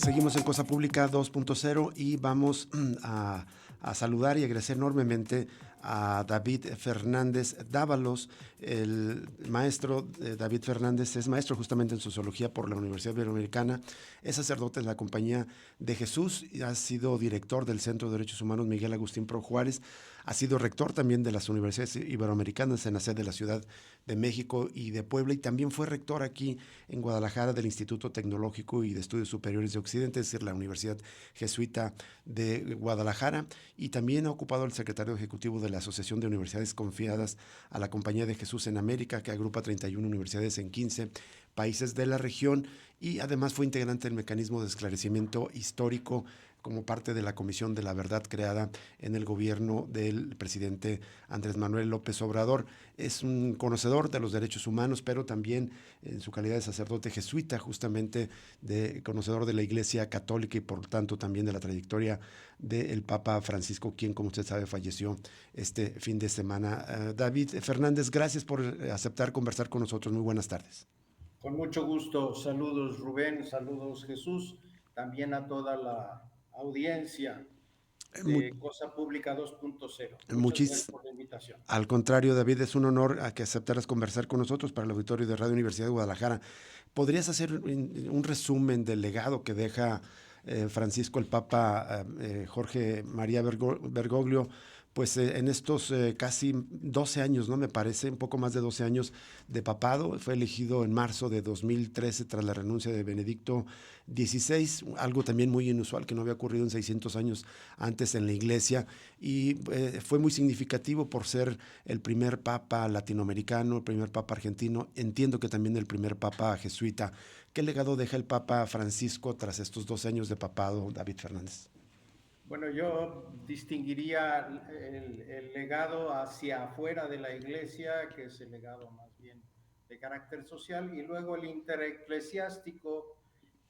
Seguimos en Cosa Pública 2.0 y vamos a saludar y agradecer enormemente a David Fernández Dávalos. El maestro David Fernández es maestro justamente en sociología por la Universidad Iberoamericana, es sacerdote de la Compañía de Jesús y ha sido director del Centro de Derechos Humanos Miguel Agustín Pro Juárez, ha sido rector también de las universidades iberoamericanas en la sede de la Ciudad de México y de Puebla, y también fue rector aquí en Guadalajara del Instituto Tecnológico y de Estudios Superiores de Occidente, es decir, la Universidad Jesuita de Guadalajara, y también ha ocupado el secretario ejecutivo de la Asociación de Universidades Confiadas a la Compañía de Jesús en América, que agrupa 31 universidades en 15 países de la región, y además fue integrante del mecanismo de esclarecimiento histórico como parte de la Comisión de la Verdad creada en el gobierno del presidente Andrés Manuel López Obrador. Es un conocedor de los derechos humanos, pero también en su calidad de sacerdote jesuita, justamente conocedor de la Iglesia Católica y por lo tanto también de la trayectoria del Papa Francisco, quien, como usted sabe, falleció este fin de semana. David Fernández, gracias por aceptar conversar con nosotros. Muy buenas tardes. Con mucho gusto. Saludos Rubén, saludos Jesús, también a toda la audiencia de Cosa Pública 2.0. Muchas gracias por la invitación. Al contrario, David, es un honor a que aceptaras conversar con nosotros para el auditorio de Radio Universidad de Guadalajara. ¿Podrías hacer un resumen del legado que deja Francisco el Papa Jorge María Bergoglio, pues en estos casi 12 años, ¿no? Me parece, un poco más de 12 años de papado? Fue elegido en marzo de 2013 tras la renuncia de Benedicto XVI, algo también muy inusual que no había ocurrido en 600 años antes en la Iglesia, y fue muy significativo por ser el primer papa latinoamericano, el primer papa argentino, entiendo que también el primer papa jesuita. ¿Qué legado deja el Papa Francisco tras estos 12 años de papado, David Fernández? Bueno, yo distinguiría el legado hacia afuera de la Iglesia, que es el legado más bien de carácter social, y luego el intereclesiástico,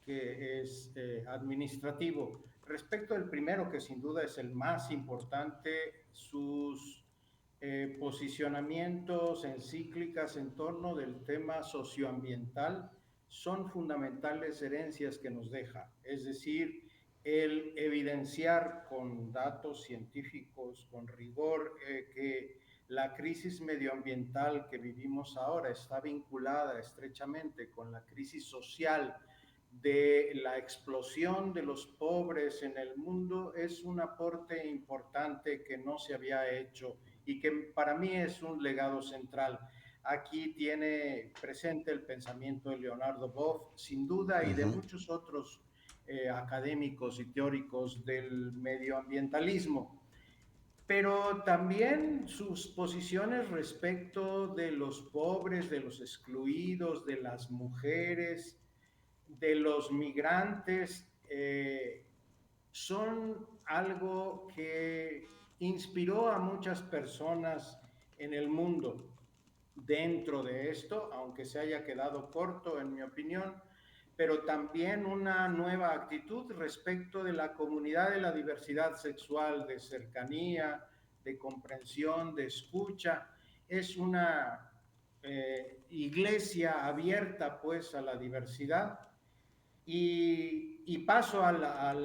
que es administrativo. Respecto al primero, que sin duda es el más importante, sus posicionamientos, encíclicas en torno del tema socioambiental son fundamentales herencias que nos deja. Es decir, el evidenciar con datos científicos, con rigor, que la crisis medioambiental que vivimos ahora está vinculada estrechamente con la crisis social de la explosión de los pobres en el mundo, es un aporte importante que no se había hecho y que para mí es un legado central. Aquí tiene presente el pensamiento de Leonardo Boff, sin duda, y de muchos otros académicos y teóricos del medioambientalismo, pero también sus posiciones respecto de los pobres, de los excluidos, de las mujeres, de los migrantes, son algo que inspiró a muchas personas en el mundo. Dentro de esto, aunque se haya quedado corto en mi opinión, pero también una nueva actitud respecto de la comunidad de la diversidad sexual, de cercanía, de comprensión, de escucha. Es una iglesia abierta pues a la diversidad. Y paso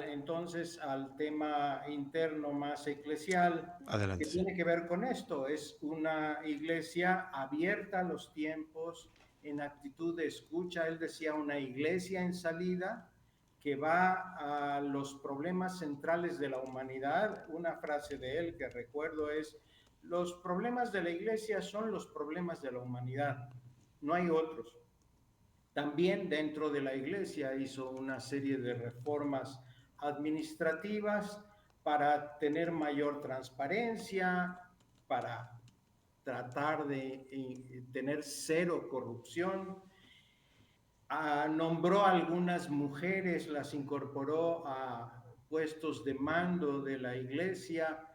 entonces al tema interno más eclesial, que Adelante. tiene que ver con esto. Es una iglesia abierta a los tiempos, en actitud de escucha. Él decía, una iglesia en salida que va a los problemas centrales de la humanidad. Una frase de él que recuerdo es, los problemas de la iglesia son los problemas de la humanidad, no hay otros. También dentro de la iglesia hizo una serie de reformas administrativas para tener mayor transparencia, para tratar de tener cero corrupción. Nombró a algunas mujeres, las incorporó a puestos de mando de la iglesia,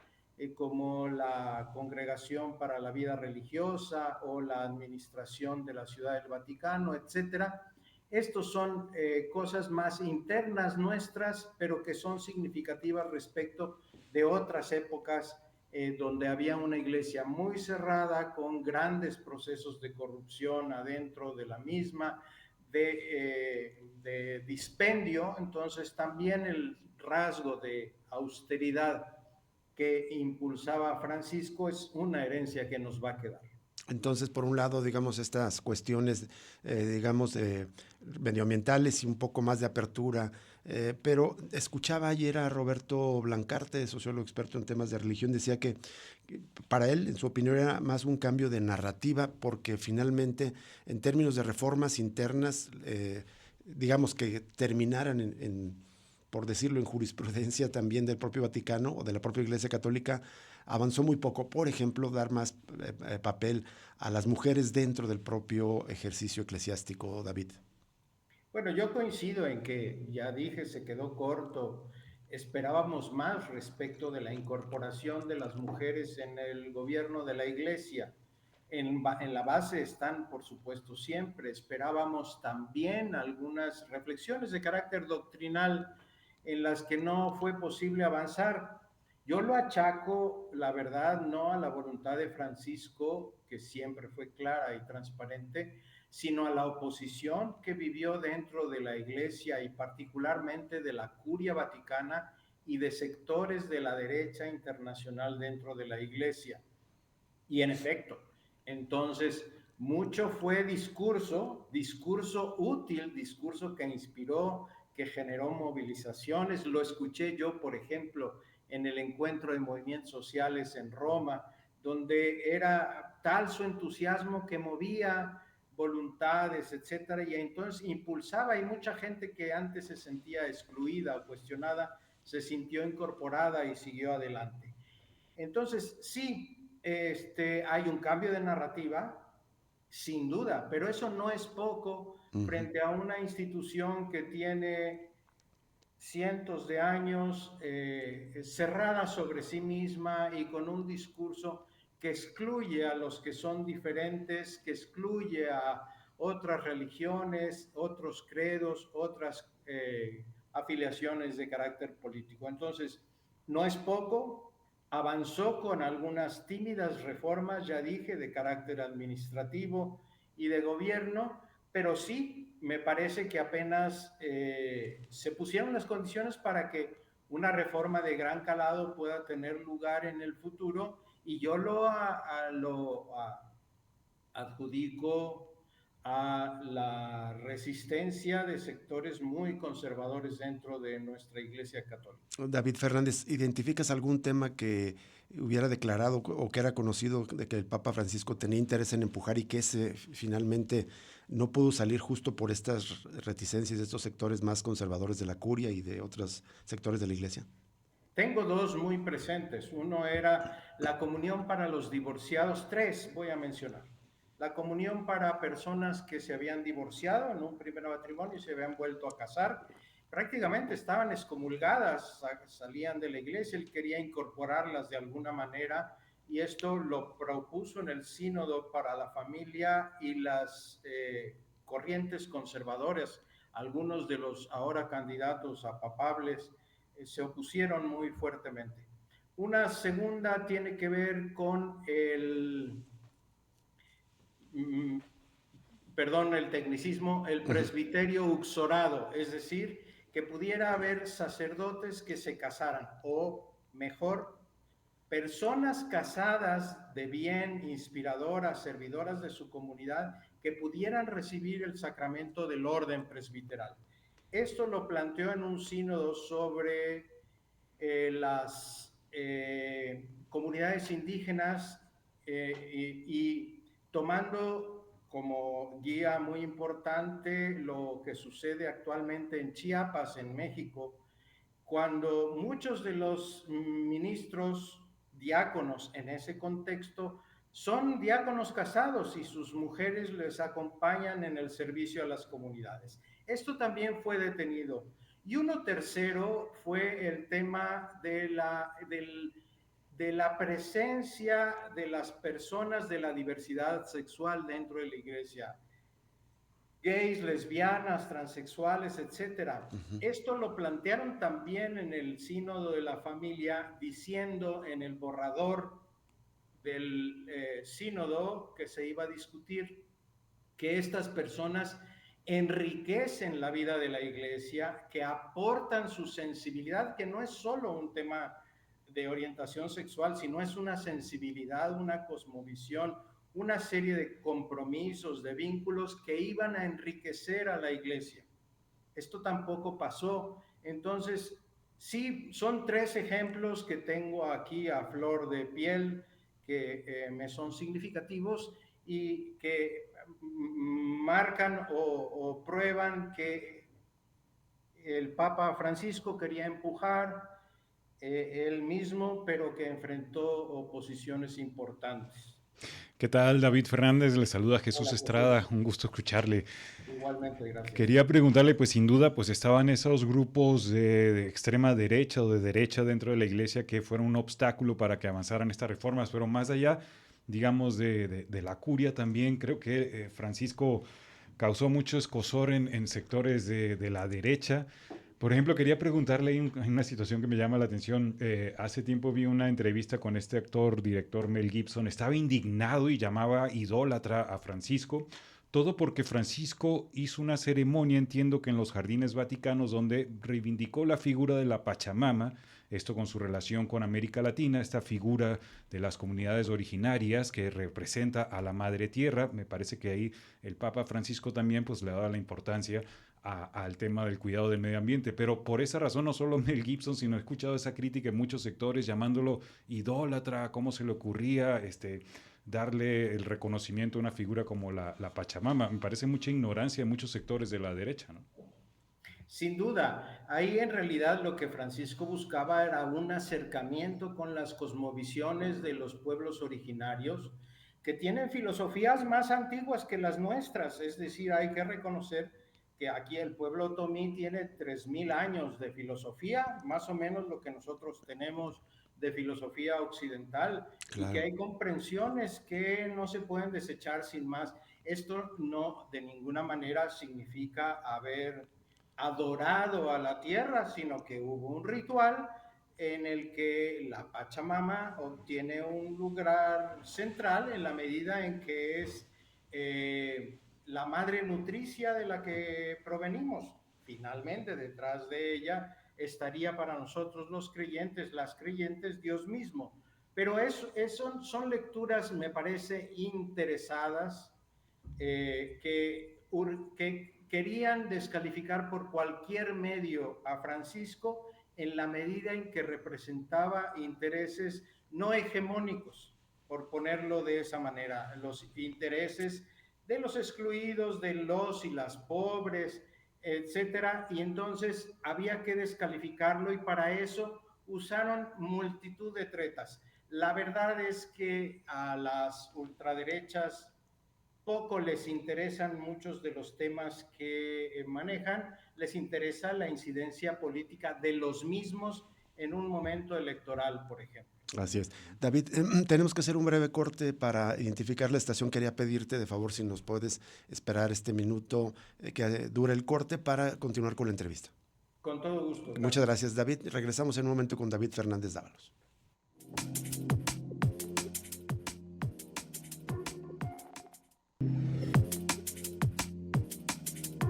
como la Congregación para la Vida Religiosa o la Administración de la Ciudad del Vaticano, etcétera. Estos son cosas más internas nuestras, pero que son significativas respecto de otras épocas donde había una iglesia muy cerrada, con grandes procesos de corrupción adentro de la misma, de dispendio, entonces también el rasgo de austeridad que impulsaba Francisco es una herencia que nos va a quedar. Entonces, por un lado, digamos, estas cuestiones, digamos, medioambientales y un poco más de apertura, pero escuchaba ayer a Roberto Blancarte, sociólogo experto en temas de religión, decía que para él, en su opinión, era más un cambio de narrativa, porque finalmente, en términos de reformas internas, digamos, que terminaran por decirlo, en jurisprudencia también del propio Vaticano o de la propia Iglesia Católica, avanzó muy poco. Por ejemplo, dar más papel a las mujeres dentro del propio ejercicio eclesiástico, David. Bueno, yo coincido en que, ya dije, se quedó corto. Esperábamos más respecto de la incorporación de las mujeres en el gobierno de la Iglesia. En la base están, por supuesto, siempre. Esperábamos también algunas reflexiones de carácter doctrinal en las que no fue posible avanzar. Yo lo achaco, la verdad, no a la voluntad de Francisco, que siempre fue clara y transparente, sino a la oposición que vivió dentro de la Iglesia y particularmente de la Curia Vaticana y de sectores de la derecha internacional dentro de la Iglesia. Y en efecto, entonces, mucho fue discurso útil, discurso que inspiró, que generó movilizaciones. Lo escuché yo, por ejemplo, en el encuentro de movimientos sociales en Roma, donde era tal su entusiasmo que movía voluntades, etcétera, y entonces impulsaba, y mucha gente que antes se sentía excluida o cuestionada, se sintió incorporada y siguió adelante. Entonces, sí, hay un cambio de narrativa, sin duda, pero eso no es poco Uh -huh. frente a una institución que tiene cientos de años cerrada sobre sí misma y con un discurso que excluye a los que son diferentes, que excluye a otras religiones, otros credos, otras afiliaciones de carácter político. Entonces, no es poco, avanzó con algunas tímidas reformas, ya dije, de carácter administrativo y de gobierno, pero sí me parece que apenas se pusieron las condiciones para que una reforma de gran calado pueda tener lugar en el futuro, y yo lo adjudico a la resistencia de sectores muy conservadores dentro de nuestra Iglesia Católica. David Fernández, ¿identificas algún tema que hubiera declarado o que era conocido de que el Papa Francisco tenía interés en empujar y que ese finalmente no pudo salir justo por estas reticencias de estos sectores más conservadores de la curia y de otros sectores de la Iglesia? Tengo dos muy presentes. Uno era la comunión para los divorciados. Tres voy a mencionar. La comunión para personas que se habían divorciado en un primer matrimonio y se habían vuelto a casar. Prácticamente estaban excomulgadas, salían de la iglesia, él quería incorporarlas de alguna manera, y esto lo propuso en el Sínodo para la Familia y las corrientes conservadoras. Algunos de los ahora candidatos a papables se opusieron muy fuertemente. Una segunda tiene que ver con mm, el tecnicismo, el presbiterio uxorado, es decir, que pudiera haber sacerdotes que se casaran, o mejor, personas casadas de bien, inspiradoras, servidoras de su comunidad, que pudieran recibir el sacramento del orden presbiteral. Esto lo planteó en un sínodo sobre las comunidades indígenas y tomando como guía muy importante lo que sucede actualmente en Chiapas, en México, cuando muchos de los ministros diáconos en ese contexto son diáconos casados y sus mujeres les acompañan en el servicio a las comunidades. Esto también fue detenido. Y uno tercero fue el tema de la presencia de las personas de la diversidad sexual dentro de la iglesia, gays, lesbianas, transexuales, etcétera. Esto lo plantearon también en el Sínodo de la Familia, diciendo en el borrador del sínodo que se iba a discutir que estas personas enriquecen la vida de la iglesia, que aportan su sensibilidad, que no es solo un tema de orientación sexual, sino es una sensibilidad, una cosmovisión, una serie de compromisos, de vínculos que iban a enriquecer a la iglesia. Esto tampoco pasó. Entonces, sí, son tres ejemplos que tengo aquí a flor de piel que me son significativos y que marcan o prueban que el Papa Francisco quería empujar él mismo, pero que enfrentó oposiciones importantes. ¿Qué tal, David Fernández? Le saluda Jesús Hola, Estrada, Jesús. un gusto escucharle. Igualmente, gracias. Quería preguntarle, pues sin duda, pues estaban esos grupos de extrema derecha o de derecha dentro de la iglesia que fueron un obstáculo para que avanzaran estas reformas, pero más allá, digamos, de la curia también, creo que Francisco causó mucho escozor en sectores de la derecha. Por ejemplo, quería preguntarle en una situación que me llama la atención. Hace tiempo vi una entrevista con este actor, director Mel Gibson. Estaba indignado y llamaba idólatra a Francisco. Todo porque Francisco hizo una ceremonia, entiendo que en los jardines vaticanos, donde reivindicó la figura de la Pachamama, esto con su relación con América Latina, esta figura de las comunidades originarias que representa a la Madre Tierra. Me parece que ahí el Papa Francisco también pues le da la importancia al tema del cuidado del medio ambiente, pero por esa razón no solo Mel Gibson, sino he escuchado esa crítica en muchos sectores llamándolo idólatra, cómo se le ocurría darle el reconocimiento a una figura como la Pachamama. Me parece mucha ignorancia en muchos sectores de la derecha, ¿no? Sin duda, ahí en realidad lo que Francisco buscaba era un acercamiento con las cosmovisiones de los pueblos originarios que tienen filosofías más antiguas que las nuestras. Es decir, hay que reconocer que aquí el pueblo otomí tiene 3000 años de filosofía, más o menos lo que nosotros tenemos de filosofía occidental, y que Claro. hay comprensiones que no se pueden desechar sin más. Esto no de ninguna manera significa haber adorado a la tierra, sino que hubo un ritual en el que la Pachamama obtiene un lugar central en la medida en que es la madre nutricia de la que provenimos. Finalmente, detrás de ella estaría para nosotros los creyentes, las creyentes, Dios mismo. Pero son lecturas, me parece, interesadas, que querían descalificar por cualquier medio a Francisco en la medida en que representaba intereses no hegemónicos, por ponerlo de esa manera, los intereses de los excluidos, de los y las pobres, etcétera, y entonces había que descalificarlo y para eso usaron multitud de tretas. La verdad es que a las ultraderechas poco les interesan muchos de los temas que manejan, les interesa la incidencia política de los mismos en un momento electoral, por ejemplo. Así es. David, tenemos que hacer un breve corte para identificar la estación. Quería pedirte de favor si nos puedes esperar este minuto que dure el corte para continuar con la entrevista. Con todo gusto, Muchas gracias. gracias, David. Regresamos en un momento con David Fernández Dávalos.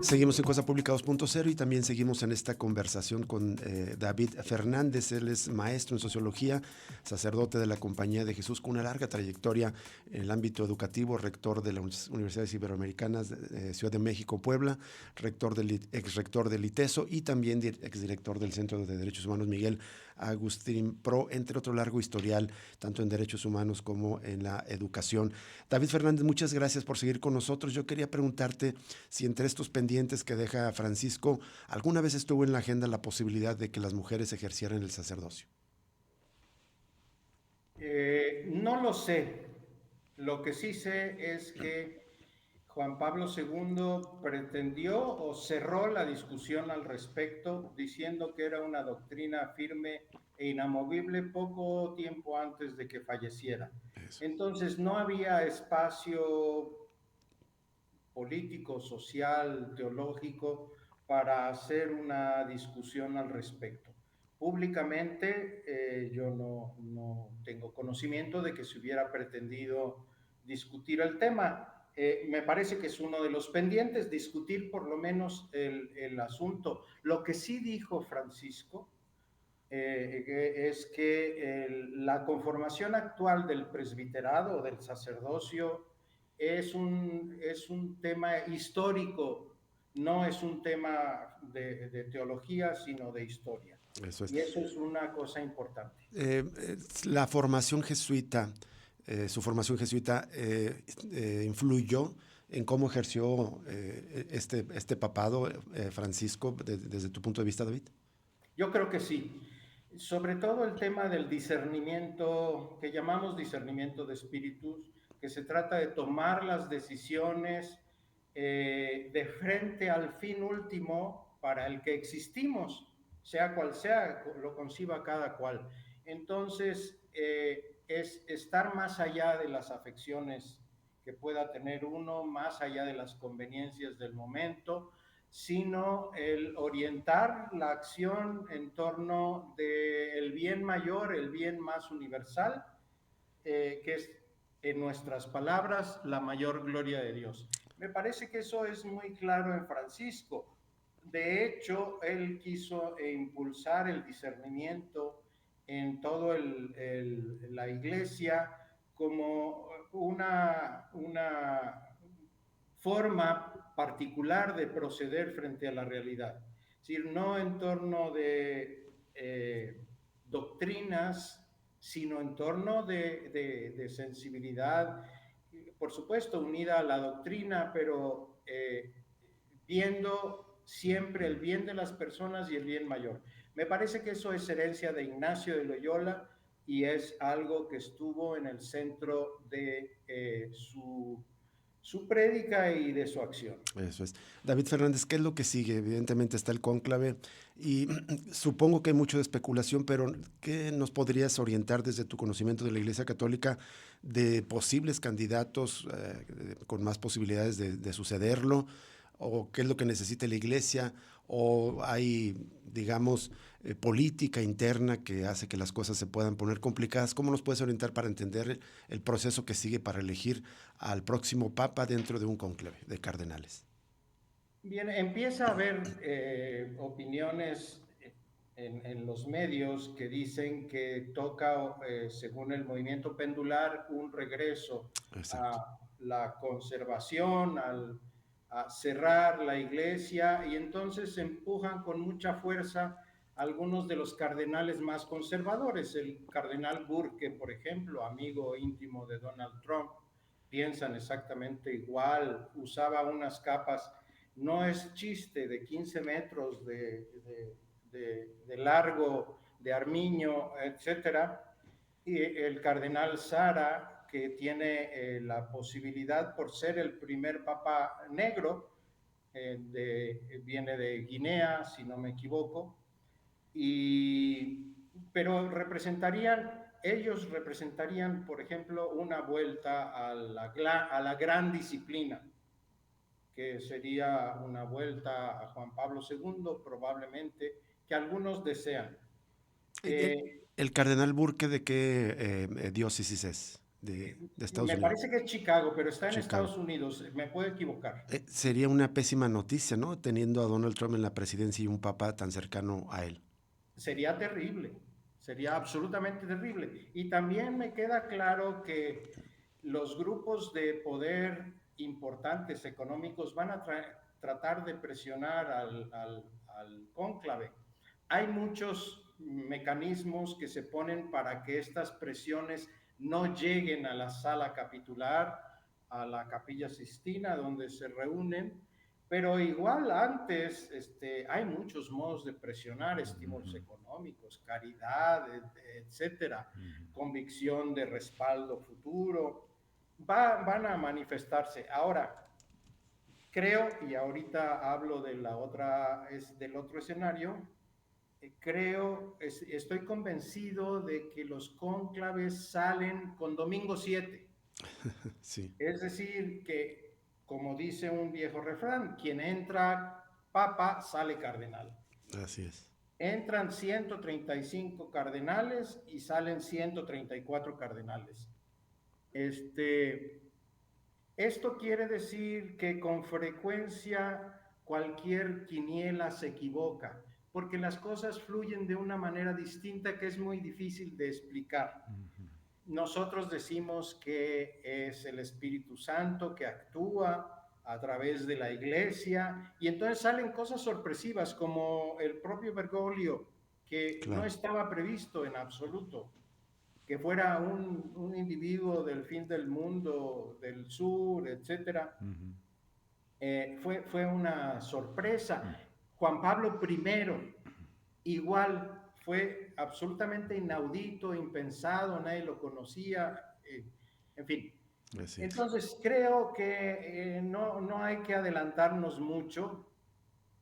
Seguimos en Cosa Pública 2.0 y también seguimos en esta conversación con David Fernández. Él es maestro en sociología, sacerdote de la Compañía de Jesús con una larga trayectoria en el ámbito educativo, rector de las Universidades Iberoamericanas de Ciudad de México, Puebla, exrector del ITESO y también exdirector del Centro de Derechos Humanos Miguel Agustín Pro, entre otro largo historial, tanto en derechos humanos como en la educación. David Fernández, muchas gracias por seguir con nosotros. Yo quería preguntarte si entre estos pendientes que deja Francisco, ¿alguna vez estuvo en la agenda la posibilidad de que las mujeres ejercieran el sacerdocio? No lo sé. Lo que sí sé es que Juan Pablo II pretendió o cerró la discusión al respecto, diciendo que era una doctrina firme e inamovible poco tiempo antes de que falleciera. Eso. Entonces no había espacio político, social, teológico, para hacer una discusión al respecto. Públicamente yo no tengo conocimiento de que se hubiera pretendido discutir el tema. Me parece que es uno de los pendientes, discutir por lo menos el asunto. Lo que sí dijo Francisco es que la conformación actual del presbiterado o del sacerdocio es un tema histórico, no es un tema de teología, sino de historia. Eso es. Y eso es una cosa importante. La formación jesuita, su formación jesuita influyó en cómo ejerció este papado, Francisco, desde tu punto de vista, David. Yo creo que sí. Sobre todo el tema del discernimiento, que llamamos discernimiento de espíritus, que se trata de tomar las decisiones de frente al fin último para el que existimos, sea cual sea, lo conciba cada cual. Entonces, es estar más allá de las afecciones que pueda tener uno, más allá de las conveniencias del momento, sino el orientar la acción en torno del bien mayor, el bien más universal, que es, en nuestras palabras, la mayor gloria de Dios. Me parece que eso es muy claro en Francisco. De hecho, él quiso impulsar el discernimiento en toda la iglesia como una forma particular de proceder frente a la realidad. Es decir, no en torno de doctrinas, sino en torno de sensibilidad, por supuesto unida a la doctrina, pero viendo siempre el bien de las personas y el bien mayor. Me parece que eso es herencia de Ignacio de Loyola y es algo que estuvo en el centro de su prédica y de su acción. Eso es. David Fernández, ¿qué es lo que sigue? Evidentemente está el cónclave y supongo que hay mucho de especulación, pero ¿qué nos podrías orientar desde tu conocimiento de la Iglesia Católica de posibles candidatos con más posibilidades de sucederlo? ¿O qué es lo que necesita la Iglesia? ¿O hay, digamos, política interna que hace que las cosas se puedan poner complicadas? ¿Cómo nos puedes orientar para entender el proceso que sigue para elegir al próximo Papa dentro de un cónclave de cardenales? Bien, empieza a haber opiniones en los medios que dicen que toca, según el movimiento pendular, un regreso Exacto. a la conservación, a cerrar la iglesia, y entonces se empujan con mucha fuerza algunos de los cardenales más conservadores. El cardenal Burke, por ejemplo, amigo íntimo de Donald Trump, piensan exactamente igual, usaba unas capas, no es chiste, de 15 metros de largo, de armiño, etcétera. Y el cardenal Sara, que tiene la posibilidad, por ser el primer papa negro, viene de Guinea, si no me equivoco, pero ellos representarían, por ejemplo, una vuelta a la gran disciplina, que sería una vuelta a Juan Pablo II, probablemente, que algunos desean. ¿El cardenal Burke de qué diócesis es? De Estados Me Unidos. parece que es Chicago, pero está en Chicago. Estados Unidos, me puedo equivocar. Sería una pésima noticia, ¿no? Teniendo a Donald Trump en la presidencia y un papa tan cercano a él. Sería terrible, sería absolutamente terrible. Y también me queda claro que los grupos de poder importantes económicos van a tratar de presionar al cónclave. Hay muchos mecanismos que se ponen para que estas presiones no lleguen a la sala capitular, a la Capilla Sistina, donde se reúnen, pero igual antes hay muchos modos de presionar: estímulos económicos, caridad, etcétera, convicción de respaldo futuro, van a manifestarse. Ahora, creo, y ahorita hablo de del otro escenario, estoy convencido de que los cónclaves salen con domingo 7. Sí. Es decir, que, como dice un viejo refrán, quien entra papa sale cardenal. Así es. Entran 135 cardenales y salen 134 cardenales. Esto quiere decir que con frecuencia cualquier quiniela se equivoca, porque las cosas fluyen de una manera distinta que es muy difícil de explicar. Nosotros decimos que es el Espíritu Santo que actúa a través de la iglesia y entonces salen cosas sorpresivas como el propio Bergoglio, que no Claro. estaba previsto en absoluto que fuera un individuo del fin del mundo, del sur, etcétera, fue una sorpresa. Juan Pablo I, igual, fue absolutamente inaudito, impensado, nadie lo conocía, en fin. Así es. Entonces, creo que no hay que adelantarnos mucho.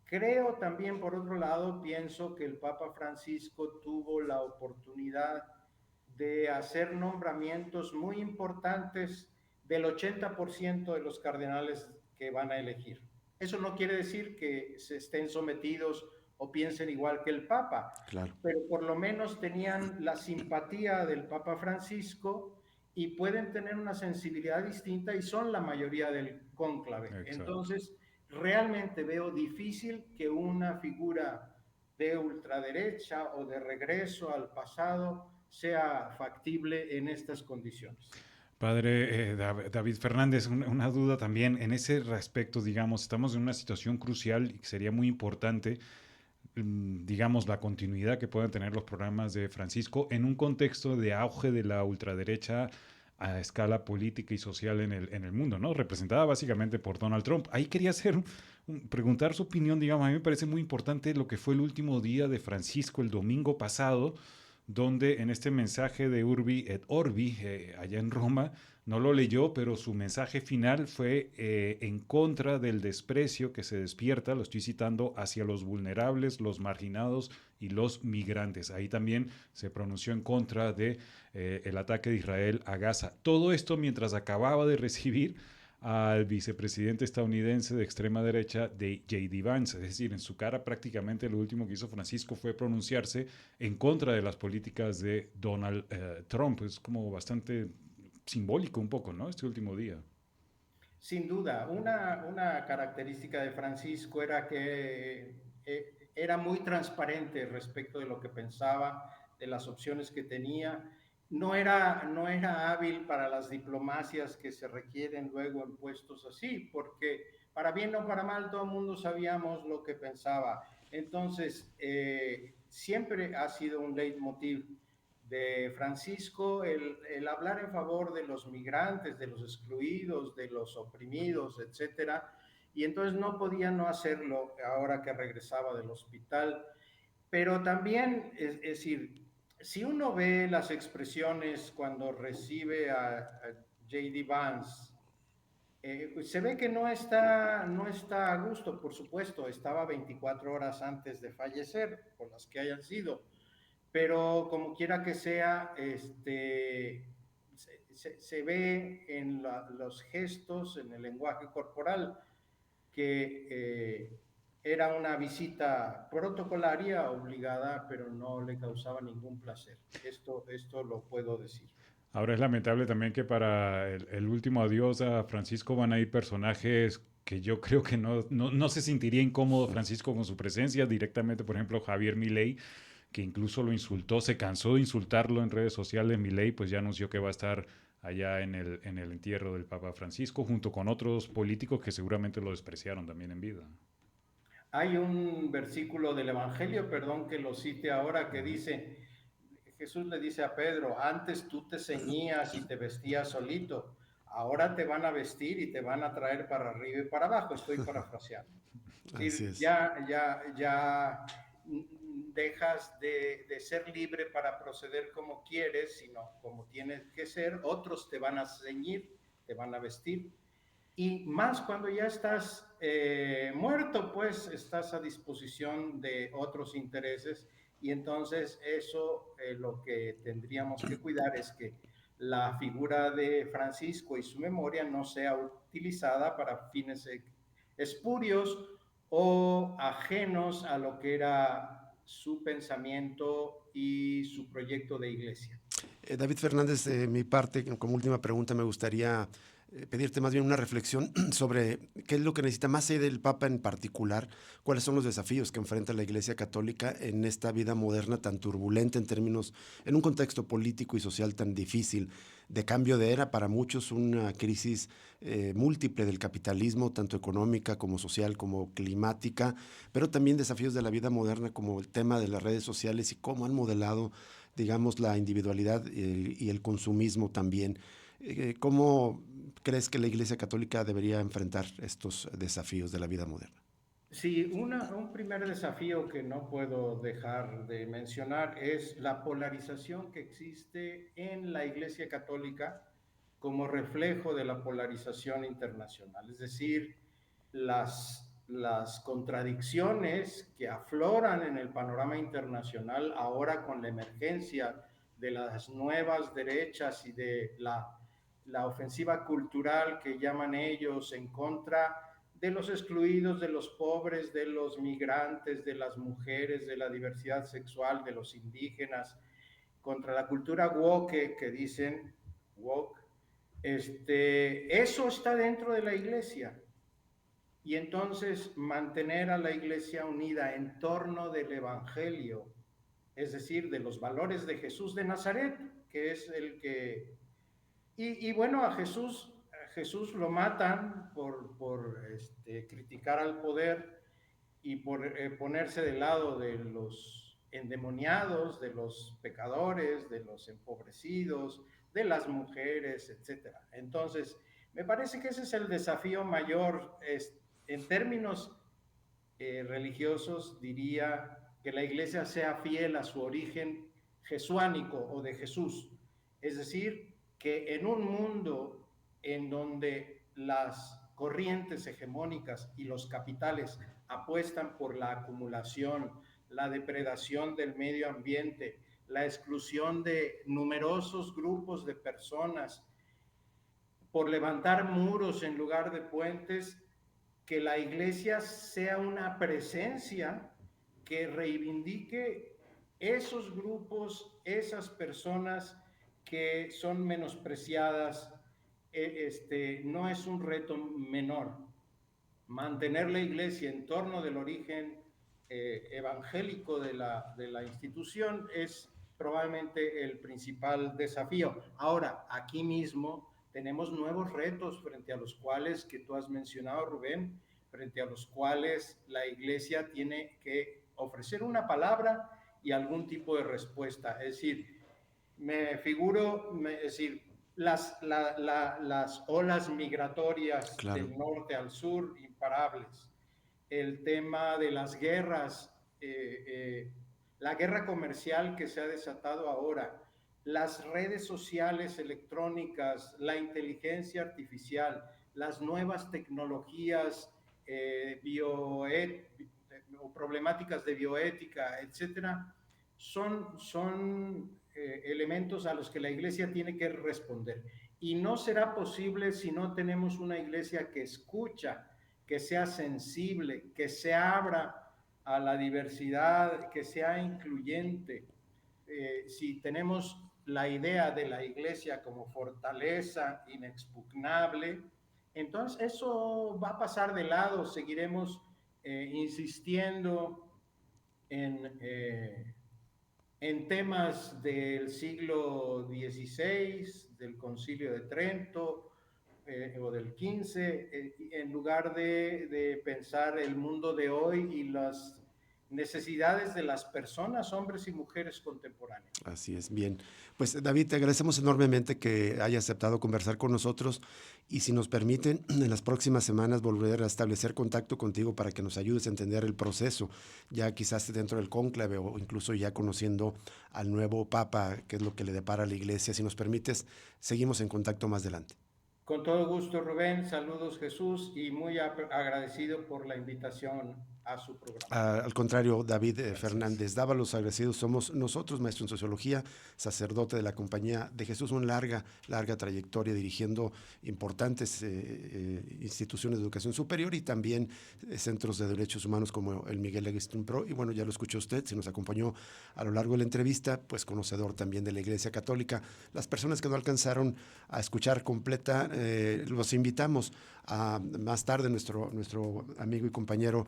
Creo también, por otro lado, pienso que el Papa Francisco tuvo la oportunidad de hacer nombramientos muy importantes del 80% de los cardenales que van a elegir. Eso no quiere decir que se estén sometidos o piensen igual que el Papa, Claro. pero por lo menos tenían la simpatía del Papa Francisco y pueden tener una sensibilidad distinta y son la mayoría del cónclave. Exacto. Entonces, realmente veo difícil que una figura de ultraderecha o de regreso al pasado sea factible en estas condiciones. Padre David Fernández, una duda también en ese respecto, digamos, estamos en una situación crucial y que sería muy importante, digamos, la continuidad que puedan tener los programas de Francisco en un contexto de auge de la ultraderecha a escala política y social en el mundo, ¿no? Representada básicamente por Donald Trump. Ahí quería preguntar su opinión, digamos, a mí me parece muy importante lo que fue el último día de Francisco el domingo pasado, donde en este mensaje de Urbi et Orbi, allá en Roma, no lo leyó, pero su mensaje final fue en contra del desprecio que se despierta, lo estoy citando, hacia los vulnerables, los marginados y los migrantes. Ahí también se pronunció en contra de el ataque de Israel a Gaza. Todo esto mientras acababa de recibir al vicepresidente estadounidense de extrema derecha de J.D. Vance. Es decir, en su cara prácticamente lo último que hizo Francisco fue pronunciarse en contra de las políticas de Donald Trump. Es como bastante simbólico un poco, ¿no? Este último día. Sin duda, una característica de Francisco era que era muy transparente respecto de lo que pensaba, de las opciones que tenía. No era hábil para las diplomacias que se requieren luego en puestos así, porque para bien o para mal todo el mundo sabíamos lo que pensaba. Entonces, siempre ha sido un leitmotiv de Francisco el hablar en favor de los migrantes, de los excluidos, de los oprimidos, etcétera. Y entonces no podía no hacerlo ahora que regresaba del hospital. Pero también, es decir, si uno ve las expresiones cuando recibe a J.D. Vance, pues se ve que no está a gusto, por supuesto, estaba 24 horas antes de fallecer, por las que hayan sido, pero como quiera que sea, se ve en los gestos, en el lenguaje corporal, que era una visita protocolaria, obligada, pero no le causaba ningún placer. Esto lo puedo decir. Ahora es lamentable también que para el último adiós a Francisco van a ir personajes que yo creo que no se sentiría incómodo Francisco con su presencia. Directamente, por ejemplo, Javier Milei, que incluso lo insultó, se cansó de insultarlo en redes sociales. Milei pues ya anunció que va a estar allá en el entierro del Papa Francisco, junto con otros políticos que seguramente lo despreciaron también en vida. Hay un versículo del Evangelio, perdón que lo cite ahora, que dice, Jesús le dice a Pedro, antes tú te ceñías y te vestías solito, ahora te van a vestir y te van a traer para arriba y para abajo. Estoy parafraseando. Es Así decir, es. ya dejas de ser libre para proceder como quieres, sino como tienes que ser. Otros te van a ceñir, te van a vestir. Y más cuando ya estás muerto, pues estás a disposición de otros intereses y entonces eso lo que tendríamos que cuidar es que la figura de Francisco y su memoria no sea utilizada para fines espurios o ajenos a lo que era su pensamiento y su proyecto de iglesia. David Fernández, de mi parte, como última pregunta, me gustaría pedirte más bien una reflexión sobre qué es lo que necesita, más allá del Papa en particular, cuáles son los desafíos que enfrenta la Iglesia Católica en esta vida moderna tan turbulenta en un contexto político y social tan difícil, de cambio de era para muchos, una crisis múltiple del capitalismo, tanto económica como social como climática, pero también desafíos de la vida moderna como el tema de las redes sociales y cómo han modelado, digamos, la individualidad y el consumismo también. ¿Cómo crees que la Iglesia Católica debería enfrentar estos desafíos de la vida moderna? Sí, un primer desafío que no puedo dejar de mencionar es la polarización que existe en la Iglesia Católica como reflejo de la polarización internacional, es decir, las contradicciones que afloran en el panorama internacional ahora con la emergencia de las nuevas derechas y de la ofensiva cultural que llaman ellos en contra de los excluidos, de los pobres, de los migrantes, de las mujeres, de la diversidad sexual, de los indígenas, contra la cultura woke que dicen woke. Eso está dentro de la iglesia. Y entonces mantener a la iglesia unida en torno del evangelio, es decir, de los valores de Jesús de Nazaret, que es el que... Y bueno, Jesús lo matan por criticar al poder y por ponerse del lado de los endemoniados, de los pecadores, de los empobrecidos, de las mujeres, etcétera. Entonces, me parece que ese es el desafío mayor. En términos religiosos, diría que la iglesia sea fiel a su origen jesuánico o de Jesús. Es decir, que en un mundo en donde las corrientes hegemónicas y los capitales apuestan por la acumulación, la depredación del medio ambiente, la exclusión de numerosos grupos de personas, por levantar muros en lugar de puentes, que la iglesia sea una presencia que reivindique esos grupos, esas personas que son menospreciadas. No es un reto menor. Mantener la iglesia en torno del origen evangélico de la institución es probablemente el principal desafío. Ahora, aquí mismo tenemos nuevos retos frente a los cuales, que tú has mencionado, Rubén, frente a los cuales la iglesia tiene que ofrecer una palabra y algún tipo de respuesta. Es decir, me figuro, es decir, las olas migratorias Claro. del norte al sur, imparables. El tema de las guerras, la guerra comercial que se ha desatado ahora, las redes sociales electrónicas, la inteligencia artificial, las nuevas tecnologías o problemáticas de bioética, etcétera, son elementos a los que la iglesia tiene que responder. Y no será posible si no tenemos una iglesia que escucha, que sea sensible, que se abra a la diversidad, que sea incluyente. Si tenemos la idea de la iglesia como fortaleza inexpugnable, entonces eso va a pasar de lado, seguiremos insistiendo en en temas del siglo XVI, del Concilio de Trento o del XV, en lugar de pensar el mundo de hoy y las necesidades de las personas, hombres y mujeres contemporáneos. Así es, bien. Pues David, te agradecemos enormemente que haya aceptado conversar con nosotros y si nos permiten, en las próximas semanas volver a establecer contacto contigo para que nos ayudes a entender el proceso, ya quizás dentro del cónclave o incluso ya conociendo al nuevo Papa, qué es lo que le depara a la Iglesia. Si nos permites, seguimos en contacto más adelante. Con todo gusto, Rubén. Saludos, Jesús, y muy agradecido por la invitación. a su programa. Al contrario, David Fernández Dávalos, agradecidos somos nosotros, maestro en sociología, sacerdote de la Compañía de Jesús, una larga trayectoria dirigiendo importantes instituciones de educación superior y también centros de derechos humanos como el Miguel Agustín Pro. Y bueno, ya lo escuchó usted, se nos acompañó a lo largo de la entrevista, pues conocedor también de la Iglesia Católica. Las personas que no alcanzaron a escuchar completa, los invitamos a más tarde nuestro amigo y compañero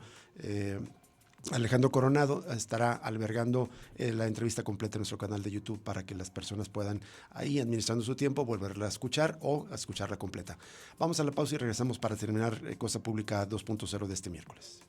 Alejandro Coronado estará albergando la entrevista completa en nuestro canal de YouTube para que las personas puedan ahí, administrando su tiempo, volverla a escuchar o a escucharla completa. Vamos a la pausa y regresamos para terminar Cosa Pública 2.0 de este miércoles.